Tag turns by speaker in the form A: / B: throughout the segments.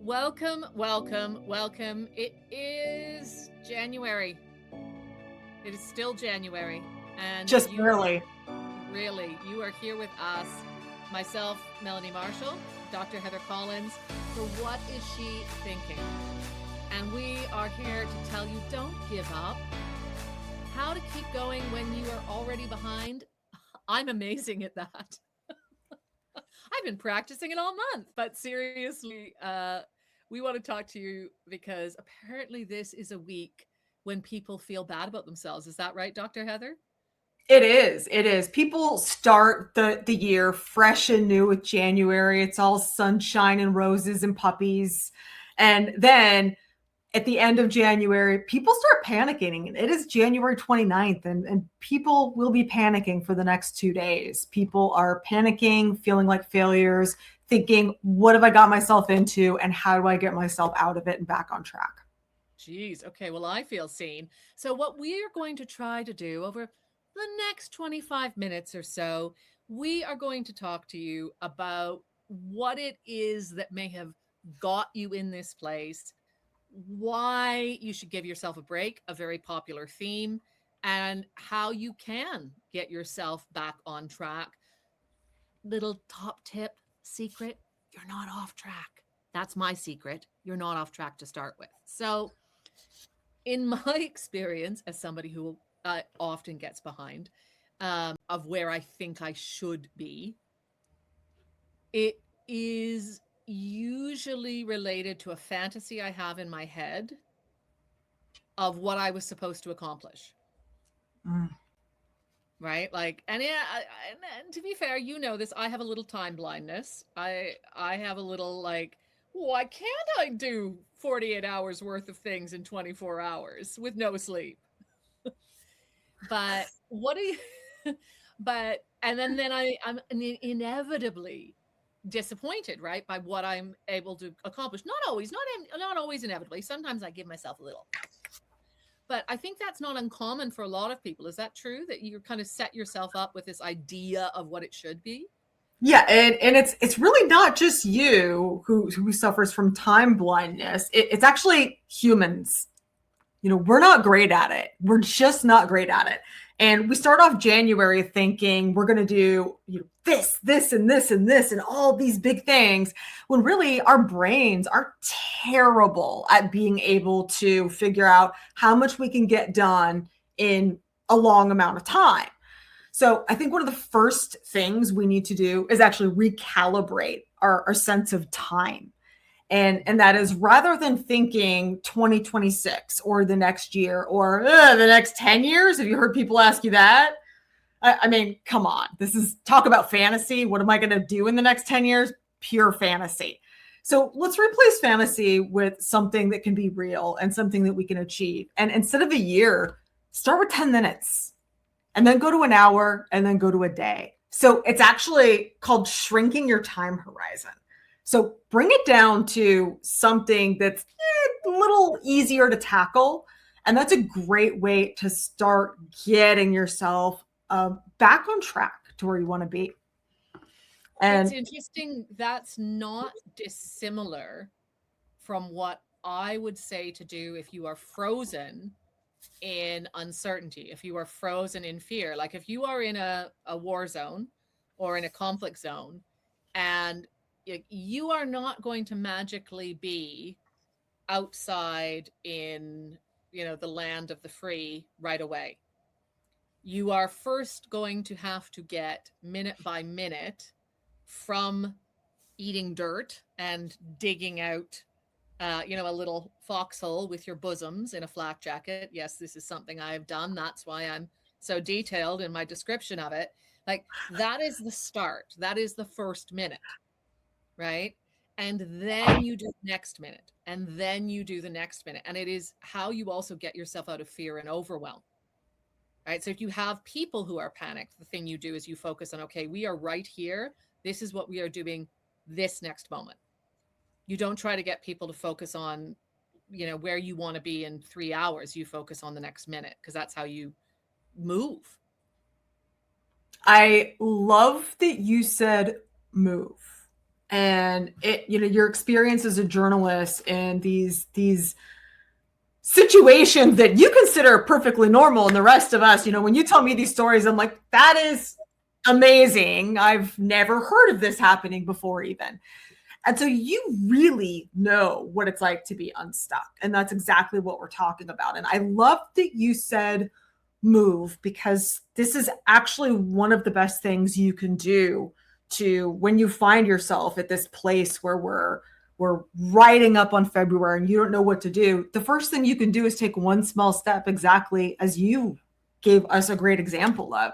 A: Welcome, welcome, welcome. It is January. It is still January. And
B: Just
A: you
B: barely.
A: you are here with us, myself, Melanie Marshall, Dr. Heather Collins, for What Is She Thinking? And we are here to tell you don't give up. How to keep going when you are already behind. I'm amazing at that. I've been practicing it all month, but seriously, we want to talk to you because apparently this is a week when people feel bad about themselves. Is that right, Dr. Heather?
B: It is. It is. People start the year fresh and new with January. It's all sunshine and roses and puppies. And then at the end of January, people start panicking. And it is January 29th, and people will be panicking for the next 2 days. People are panicking, feeling like failures, thinking, what have I got myself into? And how do I get myself out of it and back on track?
A: Geez. Okay. Well, I feel seen. So, what we are going to try to do over the next 25 minutes or so, we are going to talk to you about what it is that may have got you in this place, why you should give yourself a break, a very popular theme, and how you can get yourself back on track. Little top tip secret, you're not off track. That's my secret. You're not off track to start with. So, in my experience, as somebody who often gets behind of where I think I should be, it is usually related to a fantasy I have in my head of what I was supposed to accomplish.
B: Mm.
A: Right? Like, and yeah, and to be fair, you know this. I have a little time blindness. I have a little like, why can't I do 48 hours worth of things in 24 hours with no sleep? But what do you? But and then I'm inevitably disappointed, right, by what I'm able to accomplish. Not always inevitably. Sometimes I give myself a little. But I think that's not uncommon for a lot of people. Is that true that you kind of set yourself up with this idea of what it should be?
B: Yeah, and it's really not just you who suffers from time blindness. It's actually humans. We're not great at it. We're just not great at it. And we start off January thinking we're going to do this, and this, and this, and all these big things, when really our brains are terrible at being able to figure out how much we can get done in a long amount of time. So I think one of the first things we need to do is actually recalibrate our sense of time. And that is, rather than thinking 2026 or the next year or the next 10 years. Have you heard people ask you that? I mean, come on. This is talk about fantasy. What am I going to do in the next 10 years? Pure fantasy. So let's replace fantasy with something that can be real and something that we can achieve. And instead of a year, start with 10 minutes and then go to an hour and then go to a day. So it's actually called shrinking your time horizon. So bring it down to something that's a little easier to tackle. And that's a great way to start getting yourself back on track to where you want to be.
A: It's
B: And
A: interesting. That's not dissimilar from what I would say to do if you are frozen in uncertainty, if you are frozen in fear. Like if you are in a war zone or in a conflict zone, and you are not going to magically be outside in the land of the free right away. You are first going to have to get minute by minute from eating dirt and digging out a little foxhole with your bosoms in a flak jacket. Yes, this is something I've done. That's why I'm so detailed in my description of it. Like, that is the start. That is the first minute, right? And then you do the next minute, and then you do the next minute. And it is how you also get yourself out of fear and overwhelm, right? So if you have people who are panicked, the thing you do is you focus on, okay, we are right here. This is what we are doing this next moment. You don't try to get people to focus on, where you want to be in 3 hours. You focus on the next minute because that's how you move.
B: I love that you said move. and your experience as a journalist and these situations that you consider perfectly normal, and the rest of us, when you tell me these stories, I'm like, that is amazing. I've never heard of this happening before even. And so you really know what it's like to be unstuck. And that's exactly what we're talking about. And I love that you said move, because this is actually one of the best things you can do to, when you find yourself at this place where we're riding up on February and you don't know what to do. The first thing you can do is take one small step, exactly as you gave us a great example of.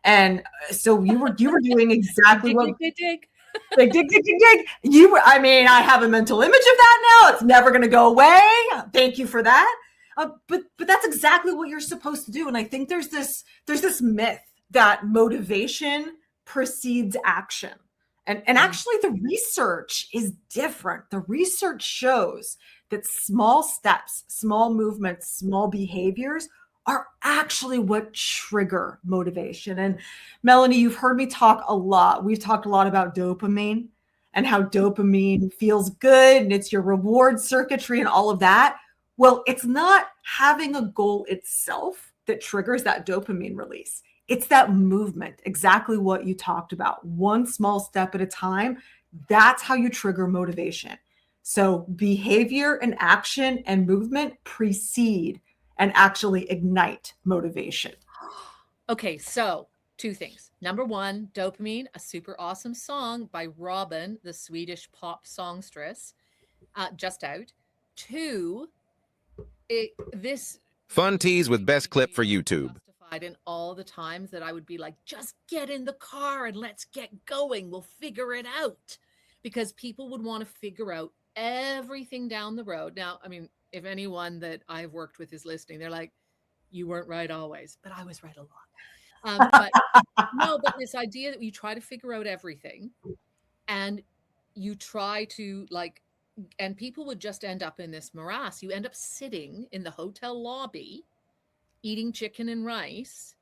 B: And so you were doing exactly
A: dig,
B: what
A: dig, dig, dig.
B: dig, dig, dig, dig, dig. I have a mental image of that now. It's never going to go away. Thank you for that. But that's exactly what you're supposed to do. And I think there's this myth that motivation precedes action. And actually the research is different. The research shows that small steps, small movements, small behaviors are actually what trigger motivation. And Melanie, you've heard me talk a lot. We've talked a lot about dopamine and how dopamine feels good and it's your reward circuitry and all of that. Well, it's not having a goal itself that triggers that dopamine release. It's that movement, exactly what you talked about, one small step at a time. That's how you trigger motivation. So behavior and action and movement precede and actually ignite motivation.
A: Okay, so two things. Number one, Dopamine, a super awesome song by Robin, the Swedish pop songstress, just out. Two, this
C: Fun tease with best clip
A: really
C: for
A: felt
C: YouTube.
A: justified in all the times that I would be like, just get in the car and let's get going. We'll figure it out. Because people would want to figure out everything down the road. Now, I mean, if anyone that I've worked with is listening, they're like, you weren't right always, but I was right a lot. But no, but this idea that you try to figure out everything and you try to like, and people would just end up in this morass. You end up sitting in the hotel lobby eating chicken and rice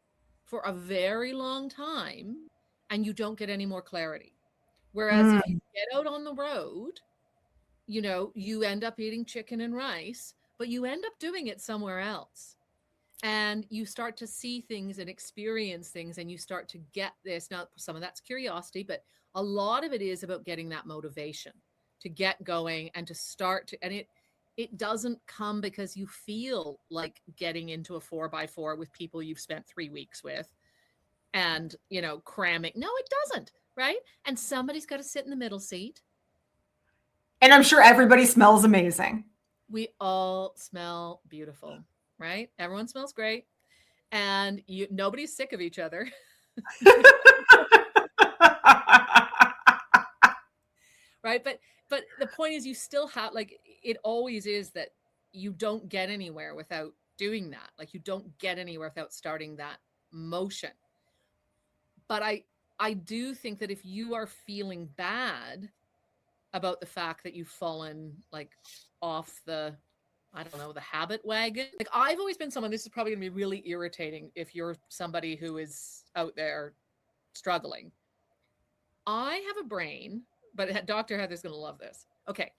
A: for a very long time and you don't get any more clarity. Whereas if you get out on the road, you end up eating chicken and rice, but you end up doing it somewhere else. And you start to see things and experience things, and you start to get this. Now, some of that's curiosity, but a lot of it is about getting that motivation to get going and to start to, and it doesn't come because you feel like getting into a 4x4 with people you've spent 3 weeks with and, cramming. No, it doesn't, right? And somebody's got to sit in the middle seat.
B: And I'm sure everybody smells amazing.
A: We all smell beautiful, right? Everyone smells great. And nobody's sick of each other. Right? But the point is you still have, like, it always is that you don't get anywhere without doing that. Like, you don't get anywhere without starting that motion. But I do think that if you are feeling bad about the fact that you've fallen like off the, I don't know, the habit wagon. Like, I've always been someone, this is probably going to be really irritating if you're somebody who is out there struggling. I have a brain, but Dr. Heather's going to love this. Okay.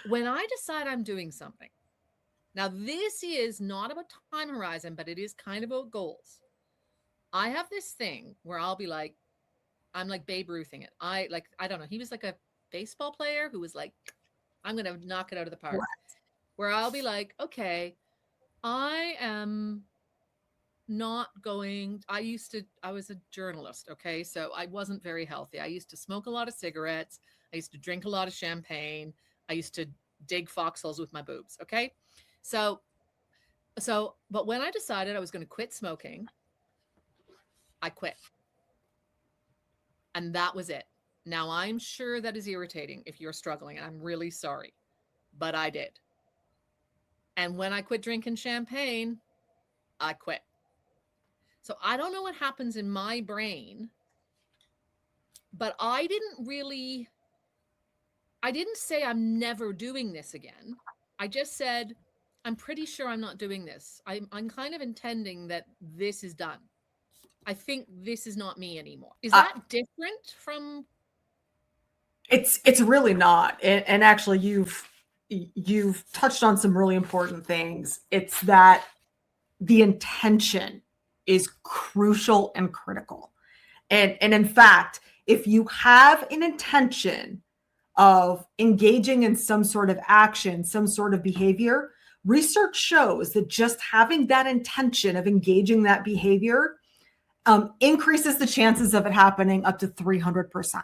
A: When I decide I'm doing something, now this is not about time horizon, but it is kind of about goals. I have this thing where I'll be like, I'm like Babe Ruthing it. I don't know. He was like a baseball player who was like, I'm going to knock it out of the park. What? Where I'll be like, okay, I am not going. I was a journalist. Okay. So I wasn't very healthy. I used to smoke a lot of cigarettes. I used to drink a lot of champagne. I used to dig foxholes with my boobs. Okay. So, but when I decided I was going to quit smoking, I quit. And that was it. Now, I'm sure that is irritating if you're struggling, and I'm really sorry, but I did. And when I quit drinking champagne, I quit. So I don't know what happens in my brain, but I didn't say I'm never doing this again. I just said, I'm pretty sure I'm not doing this. I'm kind of intending that this is done. I think this is not me anymore. Is that different from?
B: It's really not. And actually you've touched on some really important things. It's that the intention is crucial and critical. And in fact, if you have an intention of engaging in some sort of action, some sort of behavior, research shows that just having that intention of engaging that behavior increases the chances of it happening up to 300%.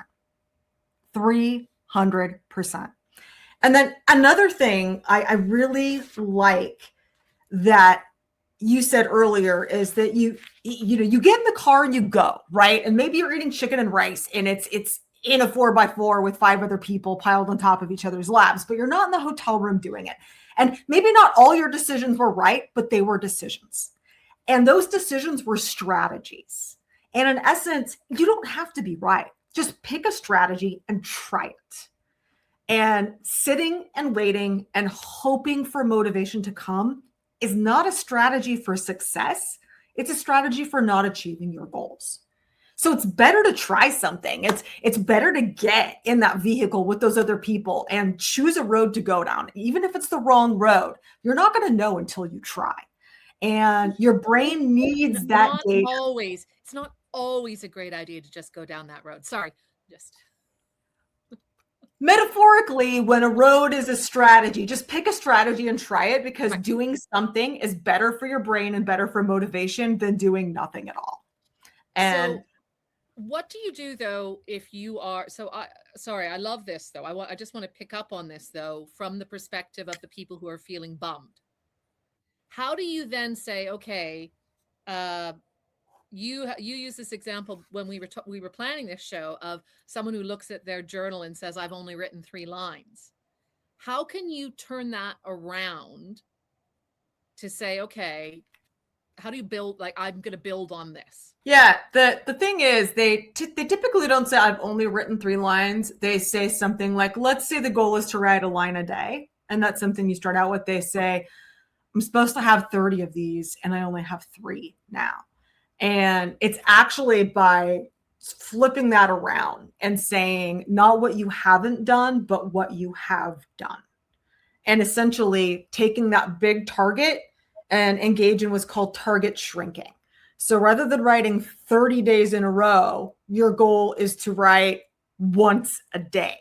B: 300%. And then another thing I really like that you said earlier is that you get in the car and you go, right? And maybe you're eating chicken and rice and it's in a 4x4 with 5 other people piled on top of each other's laps, but you're not in the hotel room doing it. And maybe not all your decisions were right, but they were decisions. And those decisions were strategies. And in essence, you don't have to be right. Just pick a strategy and try it. And sitting and waiting and hoping for motivation to come is not a strategy for success. It's a strategy for not achieving your goals. So it's better to try something. It's better to get in that vehicle with those other people and choose a road to go down. Even if it's the wrong road, you're not going to know until you try. And your brain needs that data.
A: It's not always a great idea to just go down that road. Sorry, just
B: metaphorically, when a road is a strategy, just pick a strategy and try it, because doing something is better for your brain and better for motivation than doing nothing at all. And
A: so what do you do though if you are I love this though. I just want to pick up on this though from the perspective of the people who are feeling bummed. How do you then say, okay, you use this example when we were planning this show of someone who looks at their journal and says, I've only written 3 lines. How can you turn that around to say, okay, how do you build, like, I'm going to build on this?
B: Yeah, the thing is, they typically don't say, I've only written 3 lines. They say something like, let's say the goal is to write a line a day. And that's something you start out with. They say, I'm supposed to have 30 of these and I only have 3 now. And it's actually by flipping that around and saying not what you haven't done, but what you have done. And essentially taking that big target and engage in what's called target shrinking. So rather than writing 30 days in a row, your goal is to write once a day.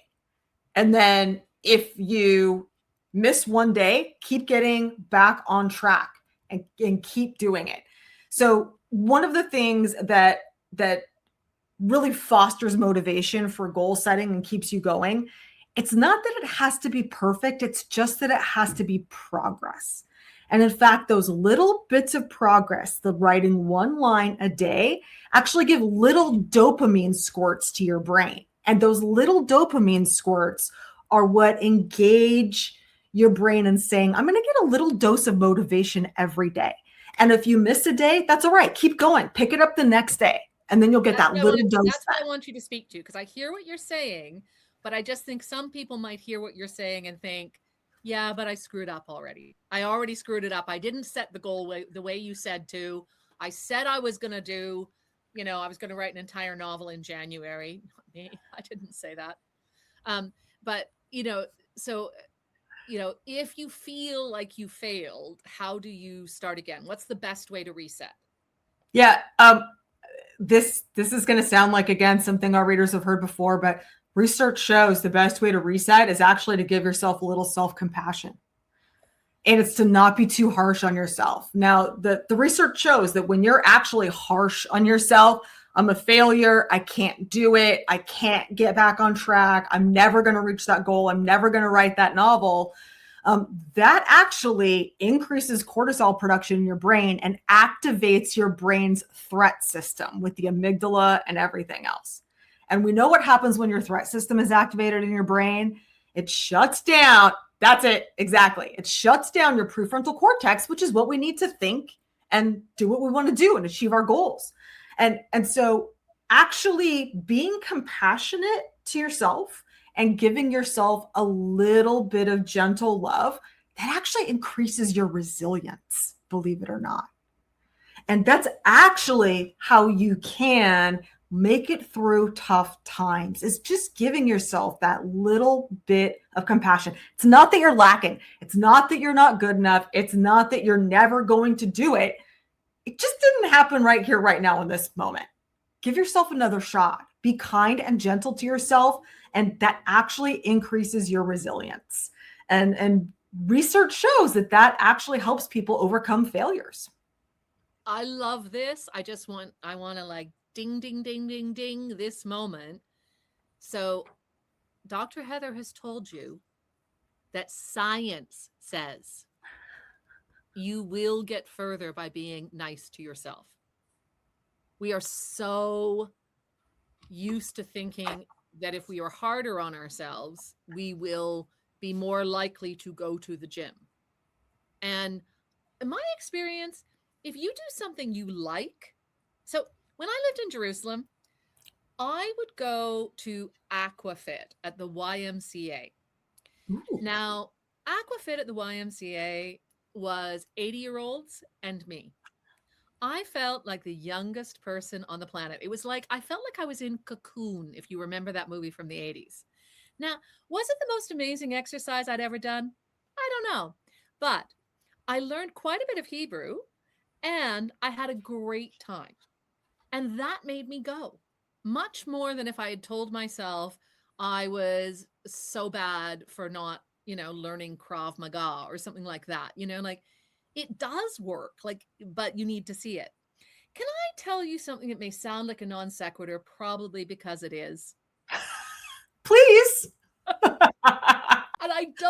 B: And then if you miss one day, keep getting back on track and keep doing it. So one of the things that really fosters motivation for goal setting and keeps you going, it's not that it has to be perfect. It's just that it has to be progress. And in fact, those little bits of progress, the writing 1 line a day, actually give little dopamine squirts to your brain. And those little dopamine squirts are what engage your brain in saying, I'm going to get a little dose of motivation every day. And if you miss a day, that's all right. Keep going. Pick it up the next day. And then you'll get that little dose.
A: That's what I want you to speak to, because I hear what you're saying, but I just think some people might hear what you're saying and think, yeah, but I screwed up already. I already screwed it up. I didn't set the goal the way you said to. I said I was going to do, I was going to write an entire novel in January. Not me. I didn't say that. But, so if you feel like you failed, how do you start again? What's the best way to reset?
B: Yeah. This is going to sound like, again, something our readers have heard before, but research shows the best way to reset is actually to give yourself a little self-compassion. And it's to not be too harsh on yourself. Now, the research shows that when you're actually harsh on yourself, I'm a failure, I can't do it, I can't get back on track, I'm never going to reach that goal, I'm never going to write that novel, that actually increases cortisol production in your brain and activates your brain's threat system with the amygdala and everything else. And we know what happens when your threat system is activated in your brain. It shuts down. That's it. Exactly. It shuts down your prefrontal cortex, which is what we need to think and do what we want to do and achieve our goals. And so actually being compassionate to yourself and giving yourself a little bit of gentle love, that actually increases your resilience, believe it or not. And that's actually how you can make it through tough times, is just giving yourself that little bit of compassion. It's not that you're lacking. It's not that you're not good enough. It's not that you're never going to do it. It just didn't happen right here, right now in this moment. Give yourself another shot. Be kind and gentle to yourself. And that actually increases your resilience. And research shows that that actually helps people overcome failures.
A: I love this. I want to like ding, ding, ding, ding, ding this moment. So Dr. Heather has told you that science says you will get further by being nice to yourself. We are so used to thinking that if we are harder on ourselves, we will be more likely to go to the gym. And in my experience, if you do something you like, so when I lived in Jerusalem, I would go to Aquafit at the YMCA.
B: Ooh.
A: Now, Aquafit at the YMCA was 80-year-olds and me. I felt like the youngest person on the planet. It was like, I felt like I was in Cocoon, if you remember that movie from the 80s. Now, was it the most amazing exercise I'd ever done? I don't know. But I learned quite a bit of Hebrew and I had a great time. And that made me go much more than if I had told myself I was so bad for not, learning Krav Maga or something like that. Like it does work, like, but you need to see it. Can I tell you something that may sound like a non sequitur, probably because it is?
B: Please.
A: And I don't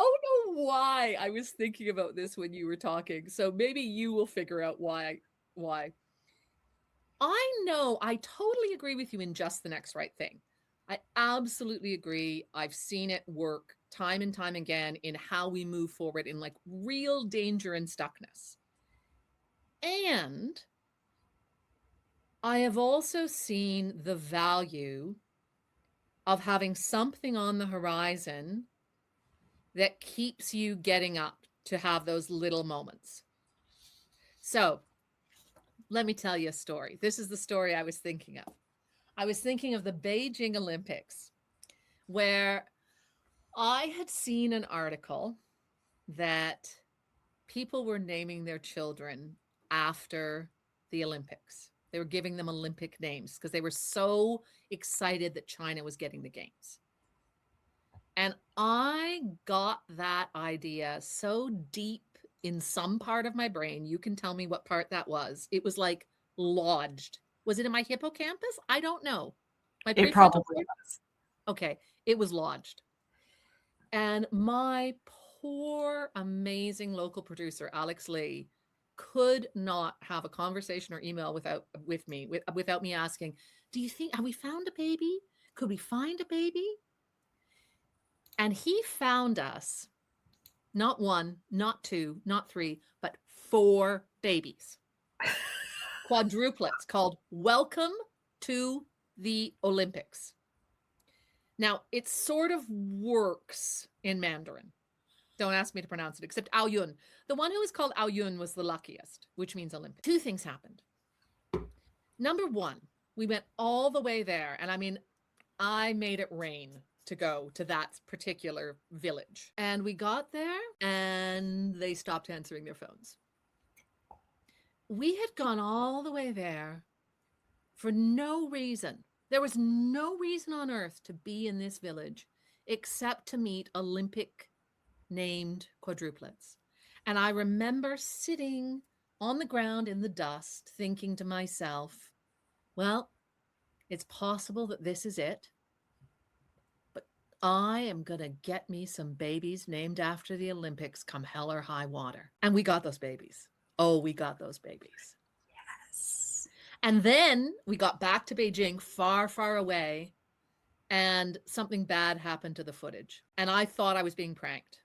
A: know why I was thinking about this when you were talking. So maybe you will figure out why. I know I totally agree with you in Just the Next Right Thing. I absolutely agree. I've seen it work time and time again in how we move forward in like real danger and stuckness. And I have also seen the value of having something on the horizon that keeps you getting up to have those little moments. So let me tell you a story. This is the story I was thinking of. I was thinking of the Beijing Olympics, where I had seen an article that people were naming their children after the Olympics. They were giving them Olympic names because they were so excited that China was getting the games. And I got that idea so deep in some part of my brain. You can tell me what part that was. It was like lodged. Was it in my hippocampus? I don't know. My
B: It
A: prefrontal
B: probably
A: cortex?
B: was.
A: Okay, it was lodged. And my poor, amazing local producer, Alex Lee, could not have a conversation or email without me asking, do you think, have we found a baby? Could we find a baby? And he found us not one, not two, not three, but 4 babies. Quadruplets called Welcome to the Olympics. Now, it sort of works in Mandarin. Don't ask me to pronounce it, except Ao Yun. The one who was called Ao Yun was the luckiest, which means Olympic. 2 things happened. Number 1, we went all the way there. And I mean, I made it rain to go to that particular village. And we got there and they stopped answering their phones. We had gone all the way there for no reason. There was no reason on earth to be in this village except to meet Olympic named quadruplets. And I remember sitting on the ground in the dust thinking to myself, well, it's possible that this is it, but I am going to get me some babies named after the Olympics come hell or high water. And we got those babies. Oh, we got those babies.
B: Yes.
A: And then we got back to Beijing, far, far away, and something bad happened to the footage. And I thought I was being pranked.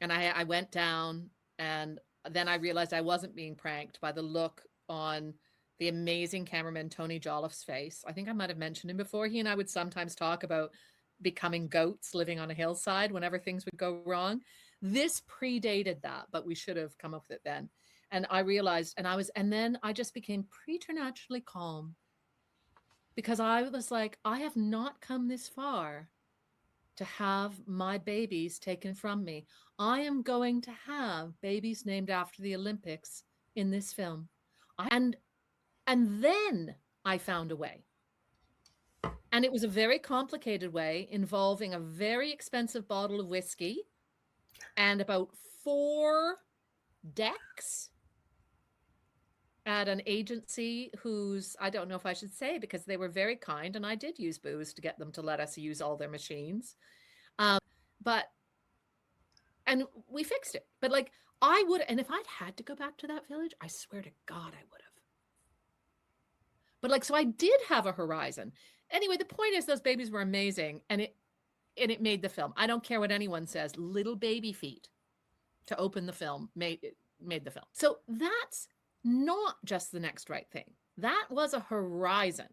A: And I went down, and then I realized I wasn't being pranked by the look on the amazing cameraman Tony Jolliffe's face. I think I might have mentioned him before. He and I would sometimes talk about becoming goats living on a hillside whenever things would go wrong. This predated that, but we should have come up with it then. And I realized, and then I just became preternaturally calm because I was like, I have not come this far to have my babies taken from me. I am going to have babies named after the Olympics in this film. And then I found a way. And it was a very complicated way involving a very expensive bottle of whiskey and about 4 decks at an agency whose, I don't know if I should say, because they were very kind and I did use booze to get them to let us use all their machines. But and we fixed it. But like I would, and if I'd had to go back to that village, I swear to God I would have. But like, so I did have a horizon. Anyway, the point is those babies were amazing and it made the film. I don't care what anyone says, little baby feet to open the film made the film. So that's not just the next right thing. That was a horizon.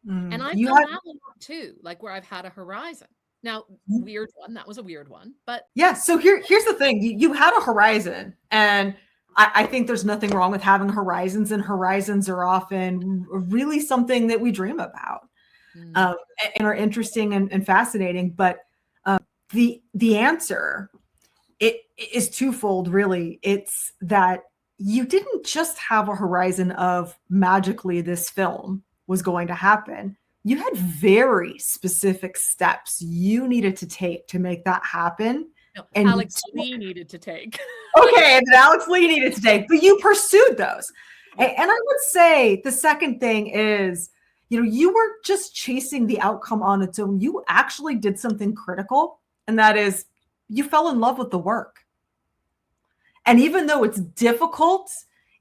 A: And I've done that a lot too, like where I've had a horizon. Now, weird one. That was a weird one, but
B: yeah. So here's the thing: you had a horizon, and I think there's nothing wrong with having horizons, and horizons are often really something that we dream about, and are interesting and fascinating. But the answer it is twofold, really. It's that you didn't just have a horizon of magically this film was going to happen. You had very specific steps you needed to take to make that happen.
A: No, and Alex Lee needed to take.
B: Okay, and Alex Lee needed to take, but you pursued those. Yeah. And I would say the second thing is, you weren't just chasing the outcome on its own. You actually did something critical, and that is you fell in love with the work. And even though it's difficult,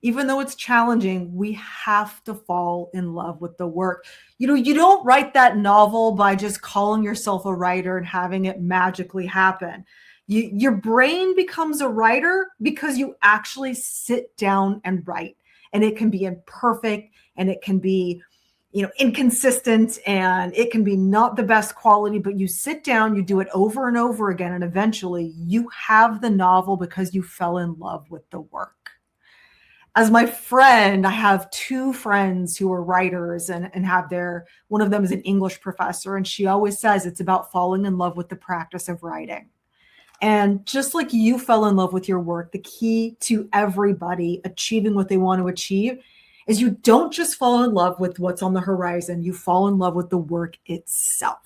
B: even though it's challenging, we have to fall in love with the work. You don't write that novel by just calling yourself a writer and having it magically happen. Your brain becomes a writer because you actually sit down and write. And it can be imperfect and it can be, inconsistent and it can be not the best quality, but you sit down, you do it over and over again. And eventually you have the novel because you fell in love with the work. As my friend, I have 2 friends who are writers and have one of them is an English professor. And she always says it's about falling in love with the practice of writing. And just like you fell in love with your work, the key to everybody achieving what they want to achieve is you don't just fall in love with what's on the horizon. You fall in love with the work itself.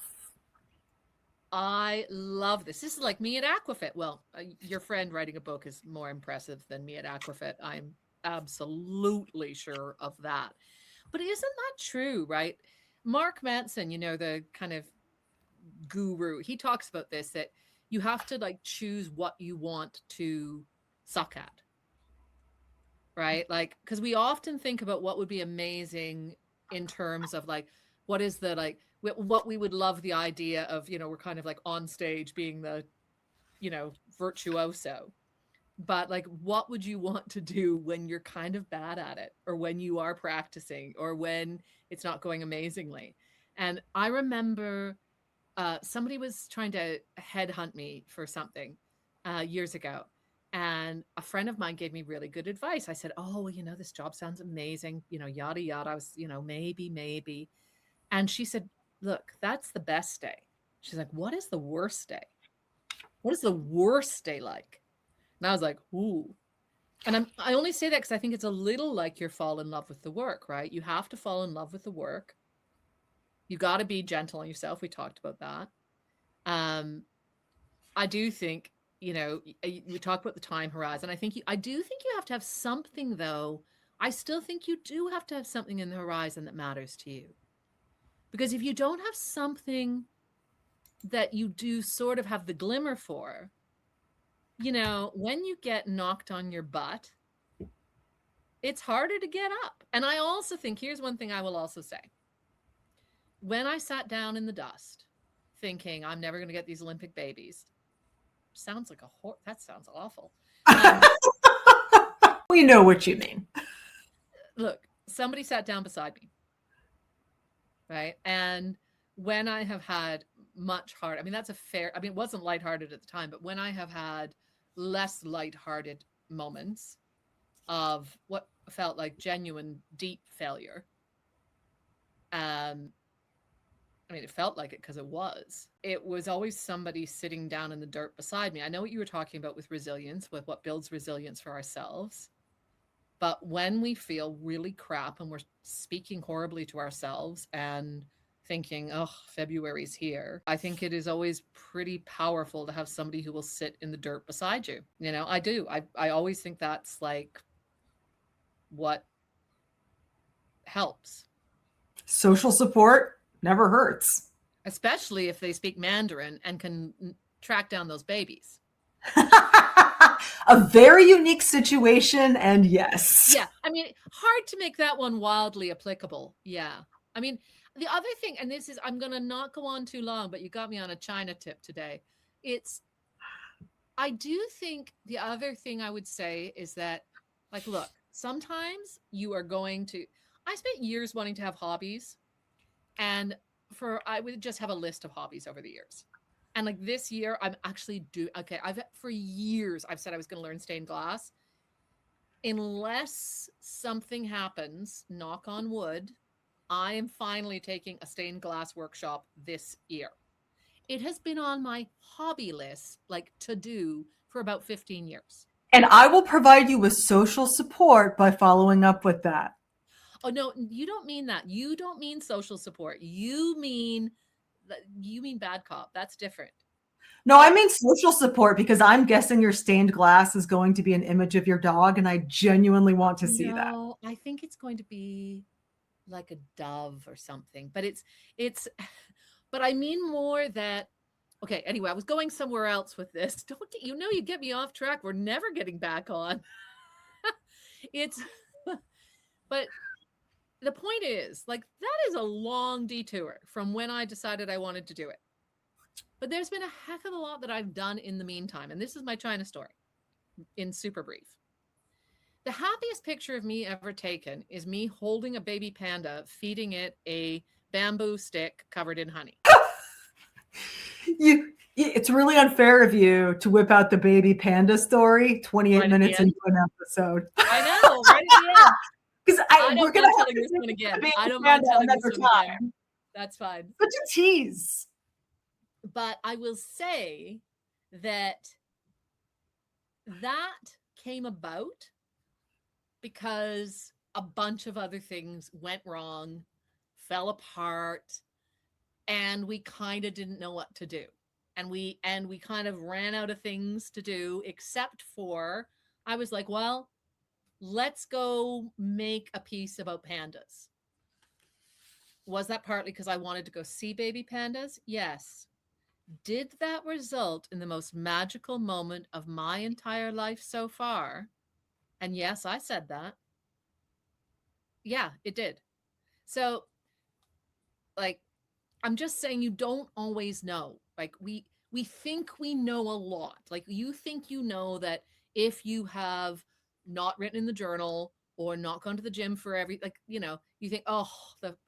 A: I love this. This is like me at Aquafit. Well, your friend writing a book is more impressive than me at Aquafit. I'm absolutely sure of that. But isn't that true, right? Mark Manson, the kind of guru, he talks about this, that you have to like choose what you want to suck at, right? Like, because we often think about what would be amazing in terms of like, what is the like, what we would love the idea of, we're kind of like on stage being the, virtuoso. But like, what would you want to do when you're kind of bad at it, or when you are practicing, or when it's not going amazingly? And I remember somebody was trying to headhunt me for something years ago. And a friend of mine gave me really good advice. I said, oh, this job sounds amazing, yada, yada. I was, maybe. And she said, look, that's the best day. She's like, what is the worst day? What is the worst day like? And I was like, ooh. And I only say that because I think it's a little like you're fall in love with the work, right? You have to fall in love with the work. You got to be gentle on yourself. We talked about that. I do think, we talk about the time horizon. I do think you have to have something, though. I still think you do have to have something in the horizon that matters to you. Because if you don't have something that you do sort of have the glimmer for, when you get knocked on your butt, it's harder to get up. And I also think, here's one thing I will also say. When I sat down in the dust thinking I'm never going to get these Olympic babies, sounds like that sounds awful.
B: We know what you mean.
A: Look, somebody sat down beside me, right? And when I have had much hard, it wasn't lighthearted at the time, but when I have had less lighthearted moments, of what felt like genuine, deep failure. I mean, it felt like it because it was. It was always somebody sitting down in the dirt beside me. I know what you were talking about with resilience, with what builds resilience for ourselves. But when we feel really crap and we're speaking horribly to ourselves and thinking, oh, February's here, I think it is always pretty powerful to have somebody who will sit in the dirt beside you. You know, I do. I always think that's like what helps.
B: Social support never hurts.
A: Especially if they speak Mandarin and can track down those babies.
B: A very unique situation, and yes.
A: Yeah, I mean, hard to make that one wildly applicable. Yeah. I mean, the other thing, and this is, I'm going to not go on too long, but you got me on a China tip today. I do think the other thing I would say is that, like, look, sometimes you are going to, I spent years wanting to have hobbies, and I would just have a list of hobbies over the years. And like this year, I'm actually for years, I've said I was going to learn stained glass. Unless something happens, knock on wood, I am finally taking a stained glass workshop this year. It has been on my hobby list, like to do, for about 15 years.
B: And I will provide you with social support by following up with that.
A: Oh, no, you don't mean that. You don't mean social support. You mean bad cop. That's different.
B: No, I mean social support, because I'm guessing your stained glass is going to be an image of your dog, and I genuinely want to see that.
A: No, I think it's going to be like a dove or something, but but I mean more that, okay, anyway, I was going somewhere else with this. You get me off track. We're never getting back on. But the point is, like, that is a long detour from when I decided I wanted to do it. But there's been a heck of a lot that I've done in the meantime. And this is my China story in super brief. The happiest picture of me ever taken is me holding a baby panda, feeding it a bamboo stick covered in honey.
B: It's really unfair of you to whip out the baby panda story 28
A: right
B: minutes into an episode.
A: I know, right at the end.
B: Because
A: we're going to telling this one again. I don't mind telling this one again. That's fine.
B: Such a tease.
A: But I will say that came about because a bunch of other things went wrong, fell apart, and we kind of didn't know what to do. And we kind of ran out of things to do, except for, I was like, well, let's go make a piece about pandas. Was that partly because I wanted to go see baby pandas? Yes. Did that result in the most magical moment of my entire life so far? And yes, I said that. Yeah, it did. So, like, I'm just saying, you don't always know. Like, we think we know a lot. Like, you think you know that if you have not written in the journal or not gone to the gym for you think, oh,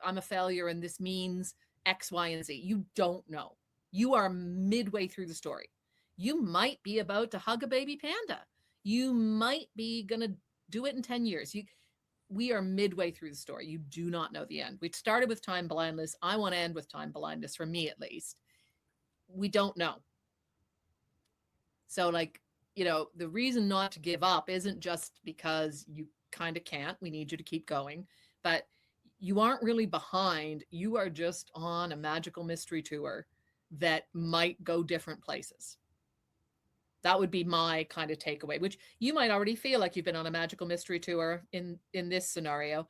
A: I'm a failure and this means X, Y, and Z. You don't know. You are midway through the story. You might be about to hug a baby panda. You might be going to do it in 10 years. We are midway through the story. You do not know the end. We started with time blindness. I want to end with time blindness, for me at least. We don't know. So, like, the reason not to give up isn't just because you kind of can't. We need you to keep going. But you aren't really behind. You are just on a magical mystery tour that might go different places. That would be my kind of takeaway, which you might already feel like you've been on a magical mystery tour in this scenario.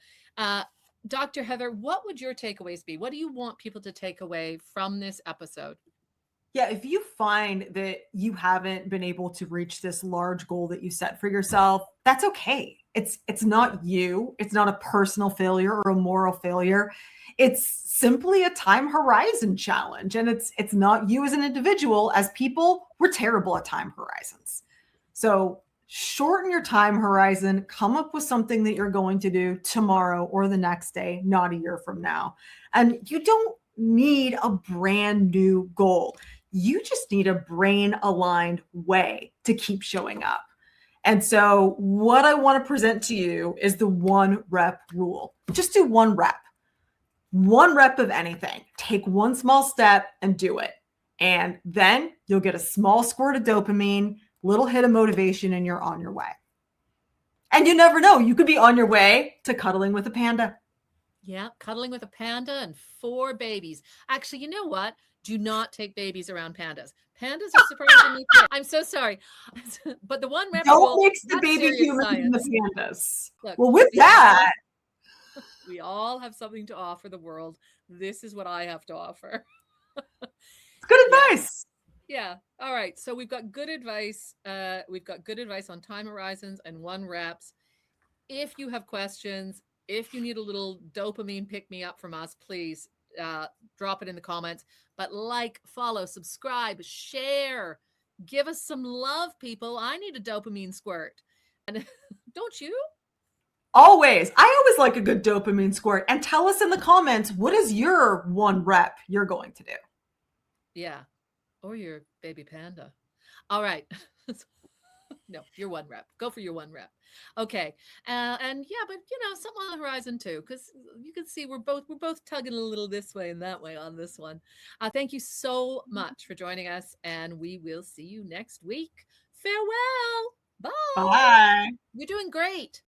A: Dr. Heather, what would your takeaways be? What do you want people to take away from this episode?
B: Yeah, if you find that you haven't been able to reach this large goal that you set for yourself, that's okay. It's not you. It's not a personal failure or a moral failure. It's simply a time horizon challenge. And it's not you as an individual. As people, we're terrible at time horizons. So shorten your time horizon, come up with something that you're going to do tomorrow or the next day, not a year from now. And you don't need a brand new goal. You just need a brain aligned way to keep showing up. And so what I want to present to you is the 1 rep rule. Just do 1 rep. 1 rep of anything. Take 1 small step and do it. And then you'll get a small squirt of dopamine, little hit of motivation, and you're on your way. And you never know, you could be on your way to cuddling with a panda.
A: Yeah, cuddling with a panda and 4 babies. Actually, you know what? Do not take babies around pandas. Pandas are surprisingly cute. I'm so sorry. But the 1 rep
B: Don't
A: rule,
B: mix the
A: that's
B: baby
A: serious
B: humans and the
A: science.
B: pandas.
A: Look,
B: Well, with that,
A: we all have something to offer the world. This is what I have to offer.
B: it's good
A: Yeah.
B: advice.
A: Yeah. All right. So we've got good advice. We've got good advice on time horizons and 1 reps. If you have questions, if you need a little dopamine pick me up from us, please drop it in the comments. But like, follow, subscribe, share, give us some love, people. I need a dopamine squirt. And don't you?
B: Always. I always like a good dopamine squirt. And tell us in the comments, what is your 1 rep you're going to do?
A: Yeah. Or your baby panda. All right. No, your 1 rep. Go for your 1 rep. Okay. And yeah, but something on the horizon too, because you can see we're both tugging a little this way and that way on this one. Thank you so much for joining us, and we will see you next week. Farewell. Bye.
B: Bye.
A: You're doing great.